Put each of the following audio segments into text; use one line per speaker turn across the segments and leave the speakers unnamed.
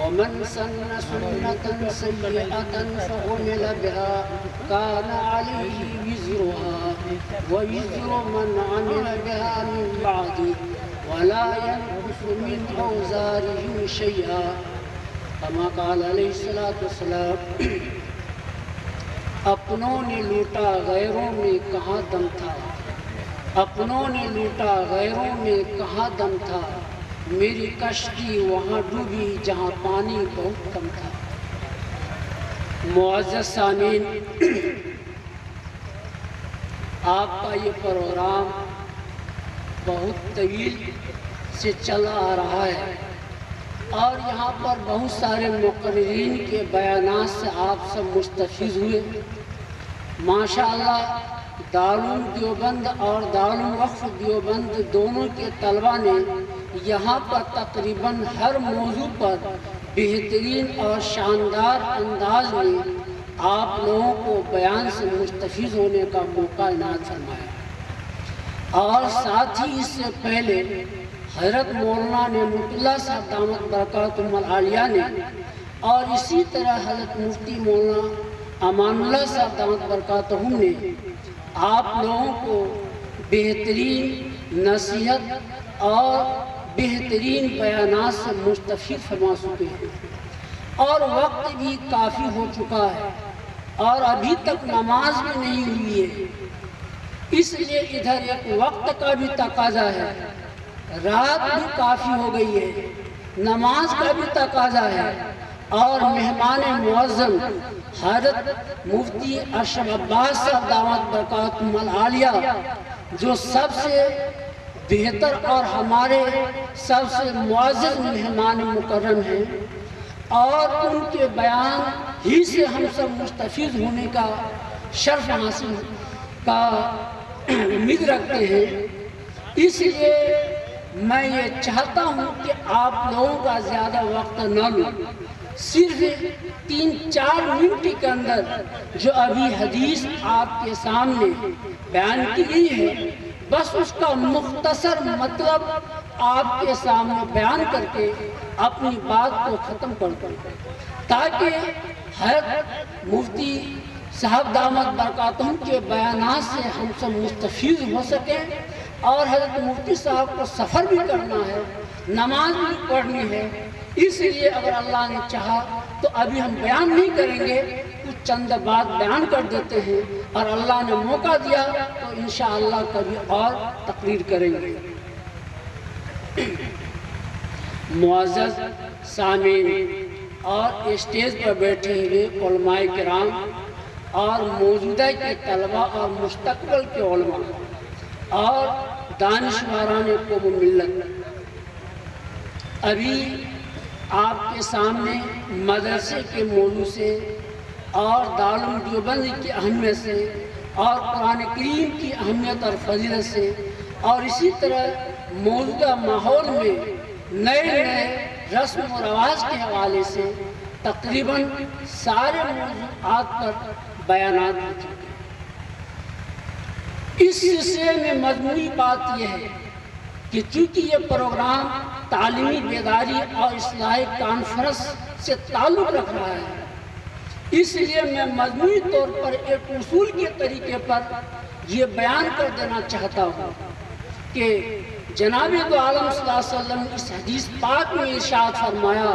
ومن سن سنة سيئة فعمل بها كان عليه وزرها ووزر من عمل بها من بعده ولا ينقص من أوزارهم شيئا كما قال علیہ الصلوۃ والسلام اپنوں نے لوٹا غیروں میں کہاں دم تھا، اپنوں نے لوٹا غیروں میں کہاں دم تھا، میری کشتی وہاں ڈوبی جہاں پانی بہت کم تھا۔ معزز سامعین، آپ کا یہ پروگرام بہت طویل سے چلا آ رہا ہے اور یہاں پر بہت سارے مقررین کے بیانات سے آپ سب مستفیض ہوئے۔ ماشاءاللہ دارالعلوم دیوبند اور دارالعلوم وقف دیوبند دونوں کے طلباء نے یہاں پر تقریباً ہر موضوع پر بہترین اور شاندار انداز میں آپ لوگوں کو بیان سے مستفیض ہونے کا موقع عنایت فرمایا، اور ساتھ ہی اس سے پہلے حضرت مولانا نعمت اللہ صاحب دامت برکاتہم العالیہ نے اور اسی طرح حضرت مفتی مولانا امان اللہ صاحب دامت برکاتہم نے آپ لوگوں کو بہترین نصیحت اور بہترین بیانات سے مستفید فرما چکے ہیں، اور وقت بھی کافی ہو چکا ہے اور ابھی تک نماز بھی نہیں ہوئی ہے، اس لیے ادھر ایک وقت کا بھی تقاضا ہے، رات بھی کافی ہو گئی ہے، نماز کا بھی تقاضا ہے، اور مہمان معظم حضرت مفتی اشرف عباس صاحب دامت برکاتہم العالیہ جو سب سے بہتر اور ہمارے سب سے معزز مہمان مکرم ہیں، اور ان کے بیان ہی سے ہم سب مستفید ہونے کا شرف حاصل کا امید رکھتے ہیں، اس لیے میں یہ چاہتا ہوں کہ آپ لوگوں کا زیادہ وقت نہ لوں، صرف 3-4 منٹ کے اندر جو ابھی حدیث آپ کے سامنے بیان کی گئی ہے، بس اس کا مختصر مطلب آپ کے سامنے بیان کر کے اپنی بات کو ختم کر دوں، تاکہ حضرت مفتی صاحب دامت برکاتہم کے بیانات سے ہم سب مستفید ہو سکیں، اور حضرت مفتی صاحب کو سفر بھی کرنا ہے، نماز بھی پڑھنی ہے، اس لیے اگر اللہ نے چاہا تو ابھی ہم بیان نہیں کریں گے، کچھ چند بات بیان کر دیتے ہیں، اور اللہ نے موقع دیا تو انشاءاللہ کبھی اور تقریر کریں گے۔ معزز سامعین اور اسٹیج پر بیٹھے ہوئے علماء کرام اور موجودہ کے طلباء اور مستقبل کے علماء اور دانشوران قوم و ملت، ابھی آپ کے سامنے مدرسے کے موضوع سے اور دارالعلوم دیوبند کی اہمیت سے اور قرآن کریم کی اہمیت اور فضیلت سے اور اسی طرح موجودہ ماحول میں نئے رسم و رواج کے حوالے سے تقریباً سارے موضوعات پر بیانات ہو چکے ہیں۔ اس سلسلے میں مجموعی بات یہ ہے کہ چونکہ یہ پروگرام تعلیمی بیداری اور اصلاحی کانفرنس سے تعلق رکھ رہا ہے، اس لیے میں مجموعی طور پر ایک اصول کے طریقے پر یہ بیان کر دینا چاہتا ہوں کہ جناب دو عالم صلی اللہ علیہ وسلم اس حدیث پاک میں ارشاد فرمایا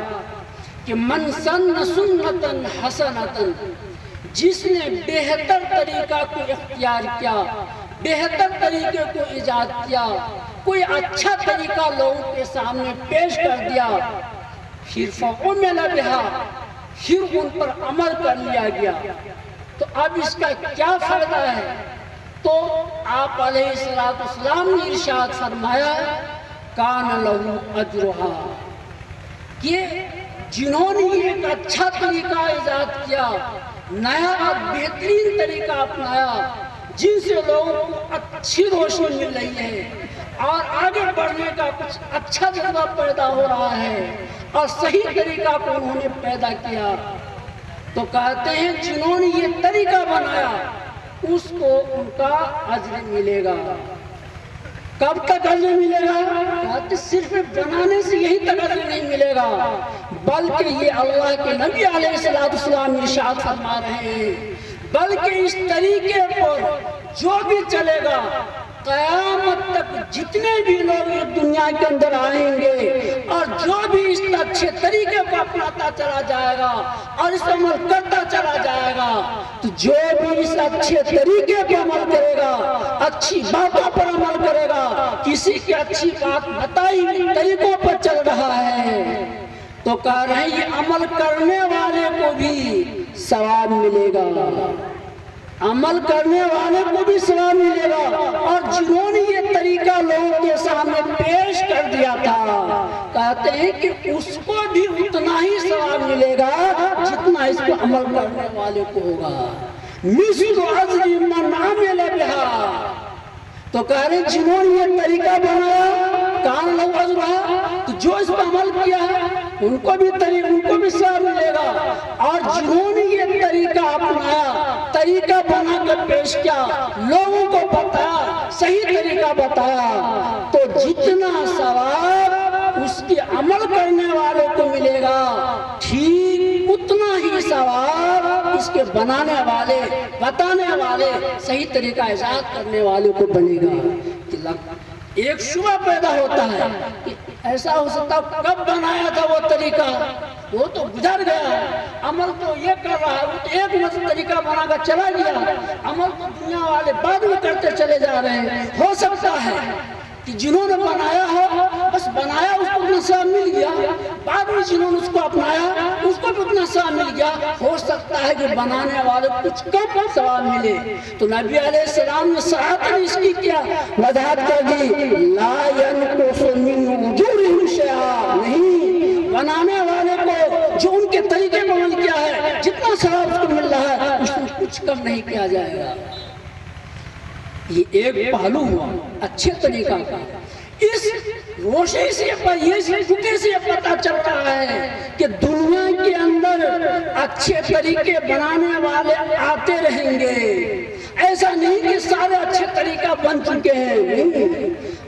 کہ من سن سنتن حسنتن، جس نے بہتر طریقہ کو اختیار کیا، بہتر طریقے کو ایجاد کیا، کوئی اچھا طریقہ لوگوں کے سامنے پیش کر دیا، پھر فعمل بہا، پھر ان پر عمل کر لیا گیا، تو اب اس کا کیا فائدہ ہے؟ تو آپ علیہ السلام نے ارشاد فرمایا کان لہو اجرہا، کہ جنہوں نے ایک اچھا طریقہ ایجاد کیا، نیا اور بہترین طریقہ اپنایا، جن سے لوگوں کو اچھی روشنی مل رہی ہے اور آگے بڑھنے کا کچھ اچھا جذبہ پیدا ہو رہا ہے اور صحیح طریقہ کو انہوں نے پیدا کیا، تو کہتے ہیں جنہوں نے یہ طریقہ بنایا اس کو ان کا اجر ملے گا۔ کب تک اجر ملے گا؟ کہتے صرف بنانے سے یہی تک اجر نہیں ملے گا، بلکہ یہ اللہ کے نبی علیہ السلام ارشاد فرما رہے ہیں بلکہ اس طریقے پر جو بھی چلے گا قیامت تک جتنے بھی لوگ اس دنیا کے اندر آئیں گے اور جو بھی اس اچھے طریقے کو اپناتا چلا جائے گا اور اس عمل کرتا چلا جائے گا تو جو بھی اس اچھے طریقے پر عمل کرے گا اچھی باتوں پر عمل کرے گا کسی کی اچھی بات بتائی ہوئی طریقوں پر چل رہا ہے تو کہہ رہے ہیں یہ عمل کرنے والے کو بھی ثواب ملے گا عمل کرنے والے کو بھی ثواب ملے گا اور جنہوں نے یہ طریقہ لوگوں کے سامنے پیش کر دیا تھا کہتے ہیں کہ اس کو بھی اتنا ہی ثواب ملے گا جتنا اس کو عمل کرنے والے کو ہوگا مثل اجر من عمل بها تو کہہ رہے ہیں جنہوں نے یہ طریقہ بنایا کان لو اجرا تو جو اس پر عمل کیا ہے ان کو بھی ثواب ملے گا اور جنہوں نے یہ طریقہ اپنایا طریقہ بنا کر پیش کیا لوگوں کو بتایا صحیح طریقہ بتایا تو جتنا ثواب اس کے عمل کرنے والوں کو ملے گا ٹھیک اتنا ہی ثواب اس کے بنانے والے بتانے والے صحیح طریقہ ایجاد کرنے والوں کو بنے گا ایک شبہ پیدا ہوتا ہے کہ ایسا ہو سکتا کب بنایا تھا وہ طریقہ وہ تو گزر گیا عمل تو یہ کر رہا ہے وہ تو ایک مطلب طریقہ بنا کر چلا گیا عمل تو دنیا والے بعد میں کرتے چلے جا رہے ہیں ہو سکتا ہے کہ جنہوں نے بنایا ہو بس بنایا اس کو اتنا ثواب مل گیا بعد میں جنہوں نے اس کو اپنایا اس کو بھی اتنا ثواب مل گیا ہو سکتا ہے کہ بنانے والے کچھ کم ثواب ملے تو نبی علیہ السلام نے صراحتاً اس کی کیا وضاحت کر دی لا ينقص من اجورهم شیئا نہیں بنانے والے کو جو ان کے طریقے پر عمل کیا ہے جتنا ثواب اس کو مل رہا ہے اس میں کچھ کم نہیں کیا جائے گا یہ ایک پہلو ہوا اچھے طریقہ کا اس روشنی سے یہ پتہ چل رہا ہے کہ دنیا کے اندر اچھے طریقے بنانے والے آتے رہیں گے ایسا نہیں کہ سارے اچھے طریقہ بن چکے ہیں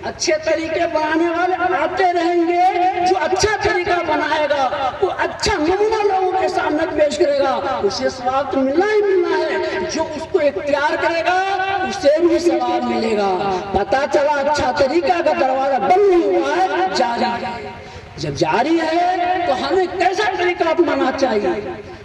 اچھے طریقے بنانے والے آتے رہیں گے جو اچھا طریقہ بنائے گا وہ اچھا نمونہ لوگوں کے سامنے پیش کرے گا اسے ثواب تو ملنا ہی ملنا ہے جو اس کو اختیار کرے گا اسے بھی ثواب ملے گا پتہ چلا اچھا طریقہ کا دروازہ بند نہیں ہوا ہے جاری ہے جب جاری ہے تو ہمیں کیسا طریقہ اپنانا چاہیے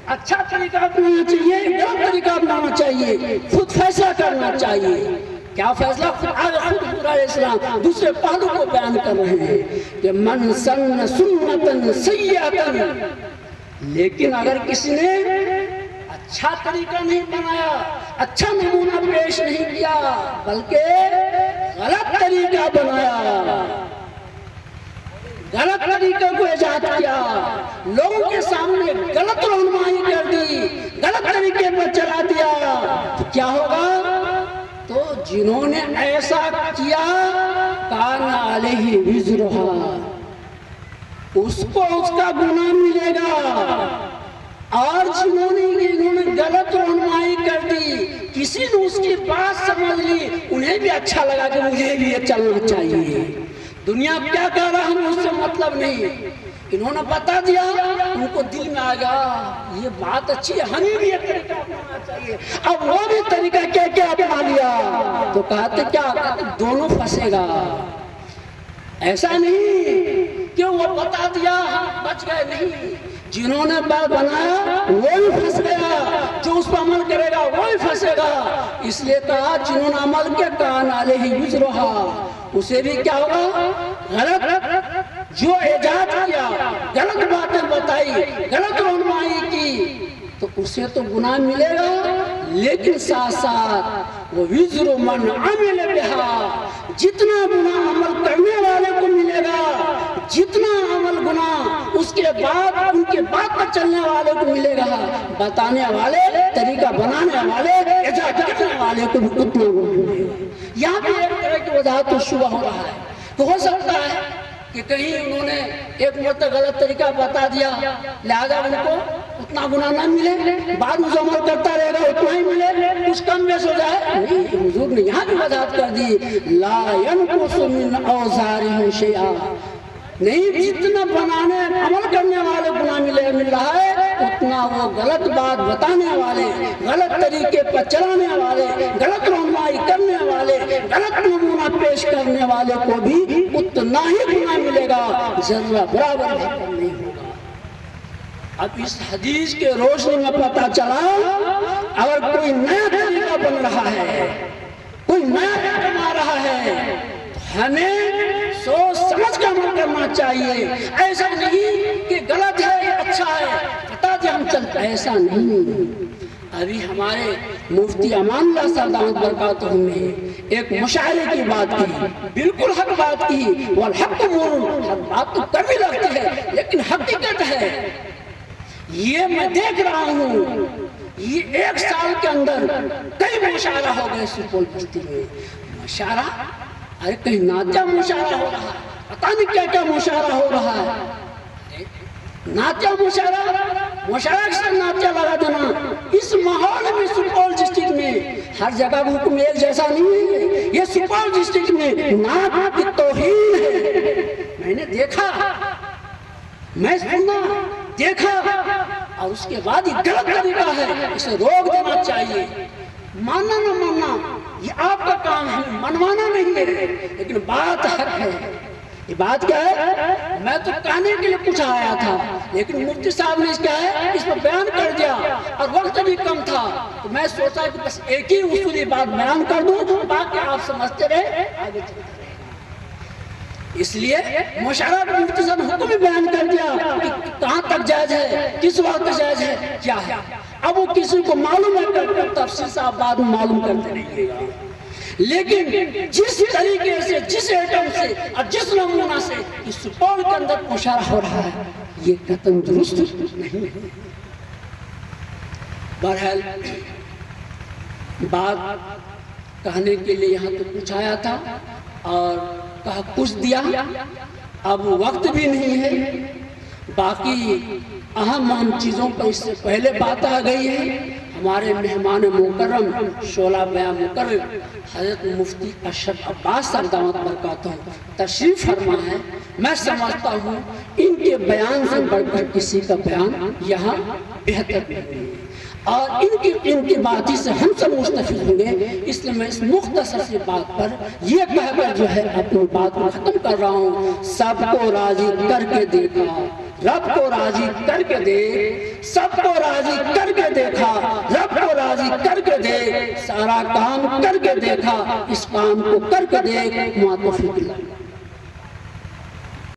اچھا طریقہ اپنانا چاہیے غلط طریقہ اپنانا چاہیے خود فیصلہ کرنا چاہیے کیا فیصلہ خود علیہ السلام دوسرے پہلو کو بیان کر رہے ہیں کہ من سن سنتا سیئتا لیکن اگر کسی نے اچھا طریقہ نہیں بنایا اچھا نمونہ پیش نہیں کیا بلکہ غلط طریقہ بنایا غلط طریقے کو ایجاد کیا لوگوں کے سامنے غلط رہنمائی کر دی غلط طریقے پر چلا دیا تو کیا ہوگا تو جنہوں نے ایسا کیا کان علیہ وزرہا اس کو اس کا گناہ ملے گا اور جنہوں نے غلط رہنمائی کر دی کسی نے اس کی بات سمجھ لی انہیں بھی اچھا لگا کہ مجھے بھی یہ چلنا چاہیے دنیا کیا کہہ رہا ہمیں اس سے مطلب نہیں انہوں نے بتا دیا ان کو دل میں آ گیا یہ بات اچھی ہے ہمیں بھی یہ طریقہ اپنانا چاہیے اب وہ بھی طریقہ کیا اپنا لیا تو کہتے کیا دونوں پھنسے گا ایسا نہیں کہ وہ بتا دیا ہم بچ گئے نہیں جنہوں نے بنایا وہ بھی پھنس گیا جو اس پر عمل کرے گا وہ بھی پھنسے گا اس لیے کہا جنہوں نے عمل کیا کان علیہ وزرہا اسے بھی کیا ہوگا غلط جو ایجاد کیا غلط باتیں بتائی غلط رہنمائی کی تو اسے تو گناہ ملے گا لیکن ساتھ ساتھ وہ وزر من عمل بها جتنا گناہ عمل کرنے والے کو ملے گا جتنا عمل گناہ اس کے بعد ان کے بعد پر چلنے والے کو ملے گا بتانے والے طریقہ بنانے والے ایجاد کرنے والے کو بھی اتنا گناہ ملے گا یہاں پہ ایک طرح کی وضاحت تو شبہ ہو رہا ہے تو ہو سکتا ہے کہ کہیں انہوں نے ایک مرتبہ غلط طریقہ بتا دیا لہذا ان کو اتنا گناہ نہ ملے بعد میں جو عمل کرتا رہے گا اتنا ہی ملے کچھ کم بیش ہو جائے نہیں حضور نے یہاں بھی وضاحت کر دی لا ينقص من اوزارهم شیئا نہیں، جتنا بنانے عمل کرنے والے گناہ مل رہا ہے، اتنا وہ غلط بات بتانے والے، غلط طریقے پر چلانے والے، غلط رہنمائی کرنے والے، غلط نمونہ پیش کرنے والے کو بھی اتنا ہی گناہ ملے گا، ذرہ برابر نہیں ہوگا۔ اب اس حدیث کے روشنی میں پتہ چلا، اگر کوئی نیا طریقہ بن رہا ہے، کوئی نیا کما رہا ہے، ہمیں سوچ سمجھ کر عمل کرنا چاہیے۔ ایسا نہیں کہ غلط ہے یا اچھا ہے بتا دیں ہم چلتے، ایسا نہیں۔ ابھی ہمارے مفتی امان اللہ صاحب دامت برکاتہ نے ایک مشاعرے کی بات کی، بالکل حق بات کی، والحق مور، حق بات تو کبھی لگتی ہے لیکن حقیقت ہے۔ یہ میں دیکھ رہا ہوں، یہ 1 سال کے اندر کئی مشاعرہ ہو گئے سپول بستی میں۔ مشاعرہ، ارے کہیں ناچا مشاعرہ ہو رہا ہے، پتہ نہیں کیا کیا مشاعرہ ہو رہا ہے۔ ناچا مشاعرہ اکثر ناچا لگا دینا۔ اس ماحول میں سپول ڈسٹرکٹ میں ہر جگہ حکم ایک جیسا نہیں ہے۔ یہ سپول ڈسٹرکٹ میں نعت کی توہین ہے۔ میں نے دیکھا، میں سنا، دیکھا، اور اس کے بعد یہ غلط طریقہ ہے، اسے روک دینا چاہیے۔ ماننا نہ ماننا یہ آپ کا کام ہے، منوانا نہیں ہے، لیکن بات حق ہے۔ یہ بات کیا ہے؟ میں تو کہنے کے لیے کچھ آیا تھا، لیکن مفتی صاحب نے کیا ہے اس پر بیان کر دیا، اور وقت بھی کم تھا، تو میں سوچا کہ بس ایک ہی اصولی بات بیان کر دوں، باقی آپ سمجھتے رہے، آگے چلتے رہے۔ اس لیے مشاعرہ کا مفتی صاحب نے حکم بیان کر دیا کہ کہاں تک جائز ہے، کس وقت جائز ہے، کیا ہے۔ اب وہ کسی کو معلوم ہے کر تفصیل سے آپ بعد میں معلوم کرتے رہیے گا، لیکن جس طریقے سے، جس ایٹم سے اور جس نمونہ سے اس سپول کے اندر مشاعرہ ہو رہا ہے، یہ قطعاً درست نہیں ہے۔ بہرحال بات کہنے کے لیے یہاں تو کچھ آیا تھا اور کہا کچھ دیا، اب وقت بھی نہیں ہے۔ باقی اہم چیزوں پر اس سے پہلے بات آ گئی ہے۔ ہمارے مہمان مکرم شعلہ بیان مکرم حضرت مفتی اشرف عباس صاحب دامت برکاتہ تشریف فرما ہے۔ میں سمجھتا ہوں ان کے بیان سے بڑھ کر کسی کا بیان یہاں بہتر نہیں ہے، اور ان کی باتی سے ہم سب مستفید ہوں گے۔ اس لیے میں اس مختصر سی بات پر یہ کہہ کر جو ہے اپنی بات کو ختم کر رہا ہوں۔ سب کو راضی کر کے دیکھا، رب کو راضی کر کے دیکھ، سب کو راضی کر کے دیکھا، رب کو راضی کر کے دیکھ، سارا کام کر کے دیکھا، اس کام کو کر کے دیکھ، ما توفیق اللہ۔